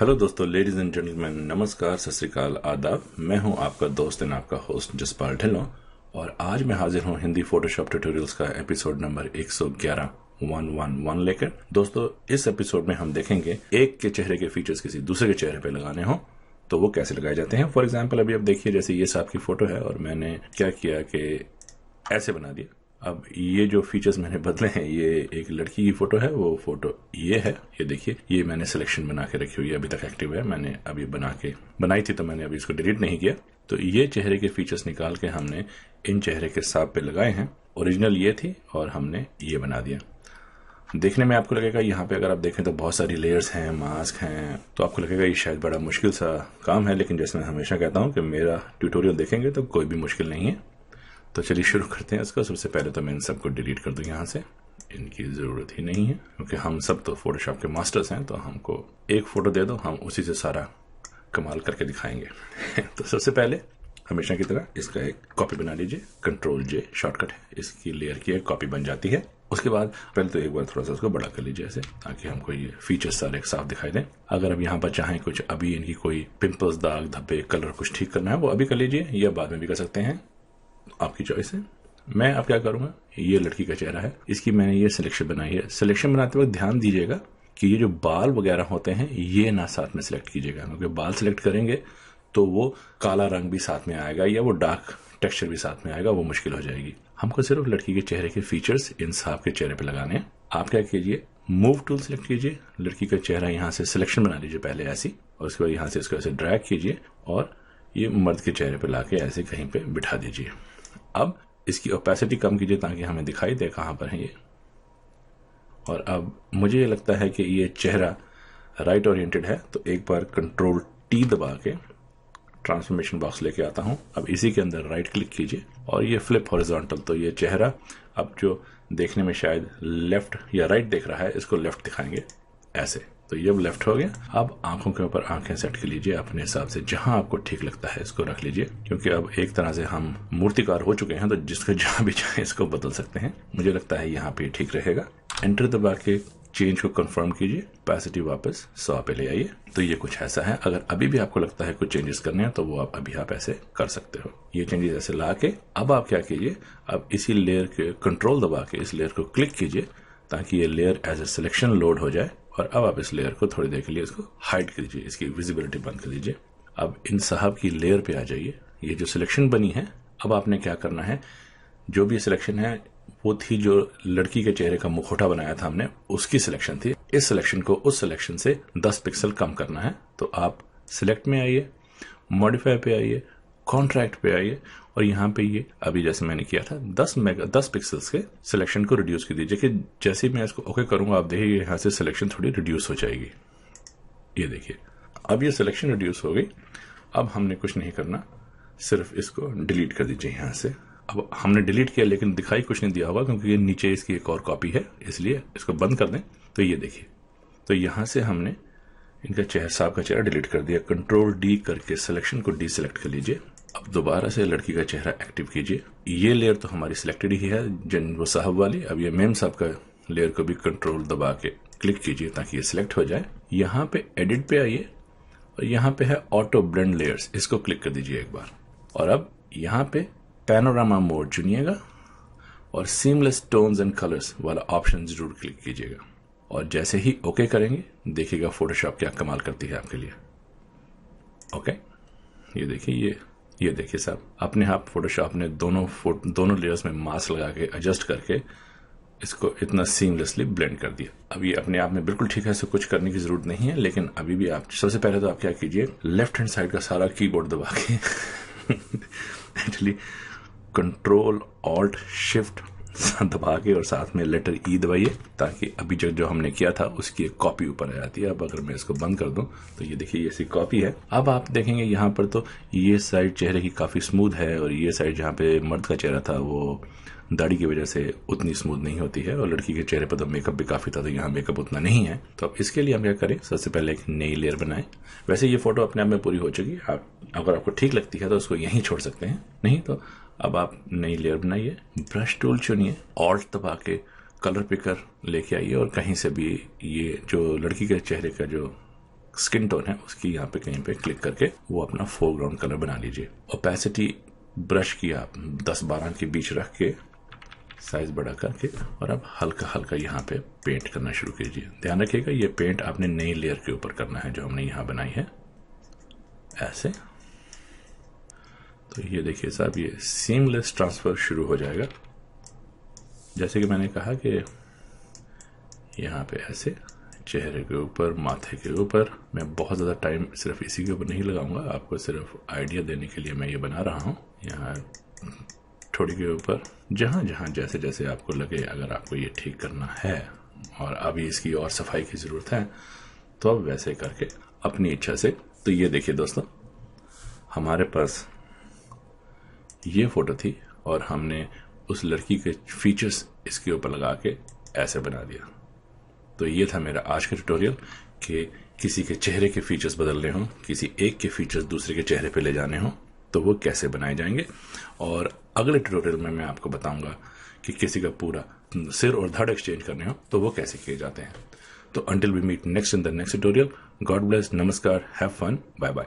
Hello दोस्तों, ladies and gentleman, नमस्कार, सत श्री अकाल, आदाब। मैं हूं आपका दोस्त एंड आपका होस्ट जसपाल ढिल्लों और आज मैं हाजिर हूं हिंदी फोटोशॉप ट्यूटोरियल्स का एपिसोड नंबर 111 लेकर। दोस्तों, इस एपिसोड में हम देखेंगे एक के चेहरे के फीचर्स किसी दूसरे के चेहरे पे लगाने हो तो वो कैसे लगाए जाते हैं। फॉर एग्जाम्पल, अभी आप देखिए, जैसे ये साहब की फोटो है और मैंने क्या किया कि ऐसे बना दिया। अब ये जो फीचर्स मैंने बदले हैं, ये एक लड़की की फोटो है, वो फोटो ये है, ये देखिए, ये मैंने सिलेक्शन बना के रखी हुई है, अभी तक एक्टिव है। मैंने अभी बनाई थी तो मैंने अभी इसको डिलीट नहीं किया। तो ये चेहरे के फीचर्स निकाल के हमने इन चेहरे के सांप पे लगाए हैं। ओरिजिनल ये थी और हमने ये बना दिया। देखने में आपको लगेगा यहाँ पे अगर आप देखें तो बहुत सारी लेयर्स हैं, मास्क हैं, तो आपको लगेगा ये शायद बड़ा मुश्किल सा काम है, लेकिन जैसे मैं हमेशा कहता हूँ कि मेरा ट्यूटोरियल देखेंगे तो कोई भी मुश्किल नहीं है। तो चलिए शुरू करते हैं इसको। सबसे पहले तो मैं इन सबको डिलीट कर दूं यहाँ से, इनकी ज़रूरत ही नहीं है क्योंकि हम सब तो फोटोशॉप के मास्टर्स हैं। तो हमको एक फ़ोटो दे दो, हम उसी से सारा कमाल करके दिखाएंगे। तो सबसे पहले हमेशा की तरह इसका एक कॉपी बना लीजिए। Ctrl+J शॉर्टकट है, इसकी लेयर की एक कॉपी बन जाती है। उसके बाद पहले तो एक बार थोड़ा सा उसको बड़ा कर लीजिए ऐसे, ताकि हमको ये फीचर्स सारे एक साफ दिखाई दें। अगर अब यहाँ पर चाहें कुछ अभी इनकी कोई पिंपल्स, दाग धब्बे, कलर कुछ ठीक करना है वो अभी कर लीजिए, या बाद में भी कर सकते हैं, आपकी चॉइस है। मैं अब क्या करूंगा, ये लड़की का चेहरा है, इसकी मैंने ये सिलेक्शन बनाई है। सिलेक्शन बनाते वक्त ध्यान दीजिएगा कि ये जो बाल वगैरह होते हैं ये ना साथ में सिलेक्ट कीजिएगा, क्योंकि बाल सिलेक्ट करेंगे तो वो काला रंग भी साथ में आएगा या वो डार्क टेक्सचर भी साथ में आएगा, वो मुश्किल हो जाएगी। हमको सिर्फ लड़की के चेहरे के फीचर्स इन सांप के चेहरे पे लगाने हैं। आप क्या कीजिए, मूव टूल सिलेक्ट कीजिए, लड़की का चेहरा यहाँ से सिलेक्शन बना लीजिए पहले ऐसी, और उसके बाद यहाँ से इसको ऐसे ड्रैग कीजिए और ये मर्द के चेहरे पे लाके ऐसे कहीं पे बिठा दीजिए। अब इसकी ओपेसिटी कम कीजिए ताकि हमें दिखाई दे कहां पर है ये। और अब मुझे ये लगता है कि ये चेहरा राइट ओरिएंटेड है, तो एक बार Ctrl+T दबा के ट्रांसफॉर्मेशन बॉक्स लेके आता हूं। अब इसी के अंदर राइट क्लिक कीजिए और ये फ्लिप हॉरिजॉन्टल, तो ये चेहरा अब जो देखने में शायद लेफ्ट या राइट दिख रहा है, इसको लेफ्ट दिखाएंगे ऐसे। तो ये लेफ्ट हो गया। अब आंखों के ऊपर आंखें सेट कर लीजिए अपने हिसाब से, जहां आपको ठीक लगता है इसको रख लीजिए, क्योंकि अब एक तरह से हम मूर्तिकार हो चुके हैं, तो जिसको जहां भी चाहे इसको बदल सकते हैं। मुझे लगता है यहाँ पे ठीक रहेगा। एंटर दबा के चेंज को कंफर्म कीजिए, कैपेसिटी वापस 100 पे ले आइए। तो ये कुछ ऐसा है। अगर अभी भी आपको लगता है कुछ चेंजेस करने हैं तो वो आप ऐसे कर सकते हो। ये चेंजेस ऐसे ला के अब आप क्या कीजिए, अब इसी लेयर के कंट्रोल दबा के इस लेयर को क्लिक कीजिए ताकि ये layer as a selection load हो जाए। और अब आप इस लेयर को थोड़ी देर के लिए इसको हाइड कर दीजिए, इसकी विजिबिलिटी बंद कर दीजिए। अब इन साहब की लेयर पे आ जाइए। ये जो सिलेक्शन बनी है, अब आपने क्या करना है, जो भी सिलेक्शन है वो थी जो लड़की के चेहरे का मुखौटा बनाया था हमने, उसकी सिलेक्शन थी। इस सिलेक्शन को उस सिलेक्शन से 10 पिक्सल कम करना है। तो आप सिलेक्ट में आइए, मॉडिफाई पे आइए, कॉन्ट्रैक्ट पे आइए और यहाँ पे ये अभी जैसे मैंने किया था 10 पिक्सल्स के सिलेक्शन को रिड्यूस कर दीजिए। कि जैसे ही मैं इसको ओके करूंगा, आप देखिए यहाँ से सिलेक्शन थोड़ी रिड्यूस हो जाएगी। ये देखिए, अब ये सिलेक्शन रिड्यूस हो गई। अब हमने कुछ नहीं करना, सिर्फ इसको डिलीट कर दीजिए यहाँ से। अब हमने डिलीट किया लेकिन दिखाई कुछ नहीं दिया होगा क्योंकि ये नीचे इसकी एक और कॉपी है, इसलिए इसको बंद कर दें। तो ये देखिए, तो यहाँ से हमने इनका चेहरा, सांप का चेहरा डिलीट कर दिया। Ctrl+D करके सिलेक्शन को डीसिलेक्ट कर लीजिए। अब दोबारा से लड़की का चेहरा एक्टिव कीजिए। ये लेयर तो हमारी सिलेक्टेड ही है, जिन वो साहब वाली। अब ये मेम साहब का लेयर को भी कंट्रोल दबा के क्लिक कीजिए ताकि ये सिलेक्ट हो जाए। यहाँ पे एडिट पे आइए और यहाँ पे है ऑटो ब्लेंड लेयर्स, इसको क्लिक कर दीजिए एक बार। और अब यहाँ पे पैनोरामा मोड चुनिएगा और सीमलेस टोन्स एंड कलर्स वाला ऑप्शन जरूर क्लिक कीजिएगा। और जैसे ही ओके करेंगे, देखिएगा फोटोशॉप क्या कमाल करती है आपके लिए। ओके, ये देखिए, ये देखिए साहब, अपने आप फोटोशॉप ने दोनों लेयर्स में मास्क लगा के एडजस्ट करके इसको इतना सीमलेसली ब्लेंड कर दिया। अब ये अपने आप में बिल्कुल ठीक है, इससे कुछ करने की जरूरत नहीं है। लेकिन अभी भी आप सबसे पहले तो आप क्या कीजिए, लेफ्ट हैंड साइड का सारा कीबोर्ड दबा के एक्चुअली Ctrl+Alt+Shift दबा के और साथ में लेटर ई दबाइए, ताकि अभी जो हमने किया था उसकी एक कॉपी ऊपर आ जाती है। अब अगर मैं इसको बंद कर दूं तो ये देखिए, ये सी कॉपी है। अब आप देखेंगे यहाँ पर तो ये साइड चेहरे की काफी स्मूथ है और ये साइड जहाँ पे मर्द का चेहरा था वो दाढ़ी की वजह से उतनी स्मूथ नहीं होती है। और लड़की के चेहरे पर तो मेकअप भी काफी था, तो यहाँ मेकअप उतना नहीं है। तो अब इसके लिए हम क्या करें, सबसे पहले एक नई लेयर बनाएं। वैसे ये फोटो अपने आप में पूरी हो चुकी है। आप अगर आपको ठीक लगती है तो उसको यहीं छोड़ सकते हैं, नहीं तो अब आप नई लेयर बनाइए, ब्रश टूल चुनिए, ऑल्ट दबा के कलर पिकर लेके आइए और कहीं से भी ये जो लड़की के चेहरे का जो स्किन टोन है उसकी यहाँ पे कहीं पे क्लिक करके वो अपना फोरग्राउंड कलर बना लीजिए। ओपेसिटी ब्रश की आप 10-12 के बीच रख के साइज बड़ा करके और अब हल्का हल्का यहाँ पे पेंट करना शुरू कीजिए। ध्यान रखिएगा ये पेंट आपने नई लेयर के ऊपर करना है जो हमने यहाँ बनाई है, ऐसे। तो ये देखिए साहब ये सीमलेस ट्रांसफर शुरू हो जाएगा। जैसे कि मैंने कहा कि यहाँ पे ऐसे चेहरे के ऊपर, माथे के ऊपर, मैं बहुत ज़्यादा टाइम सिर्फ इसी के ऊपर नहीं लगाऊंगा, आपको सिर्फ आइडिया देने के लिए मैं ये बना रहा हूँ। यहाँ ठोड़ी के ऊपर जहाँ जहाँ जैसे जैसे आपको लगे, अगर आपको ये ठीक करना है और अभी इसकी और सफाई की ज़रूरत है तो अब वैसे करके अपनी इच्छा से। तो ये देखिए दोस्तों, हमारे पास ये फ़ोटो थी और हमने उस लड़की के फीचर्स इसके ऊपर लगा के ऐसे बना दिया। तो ये था मेरा आज का ट्यूटोरियल कि किसी के चेहरे के फीचर्स बदलने हो, किसी एक के फीचर्स दूसरे के चेहरे पे ले जाने हो तो वो कैसे बनाए जाएंगे। और अगले ट्यूटोरियल में मैं आपको बताऊंगा कि किसी का पूरा सिर और धड़ एक्सचेंज करने हो तो वो कैसे किए जाते हैं। तो until we meet next in the next tutorial, God bless, नमस्कार, हैव फन, बाय बाय।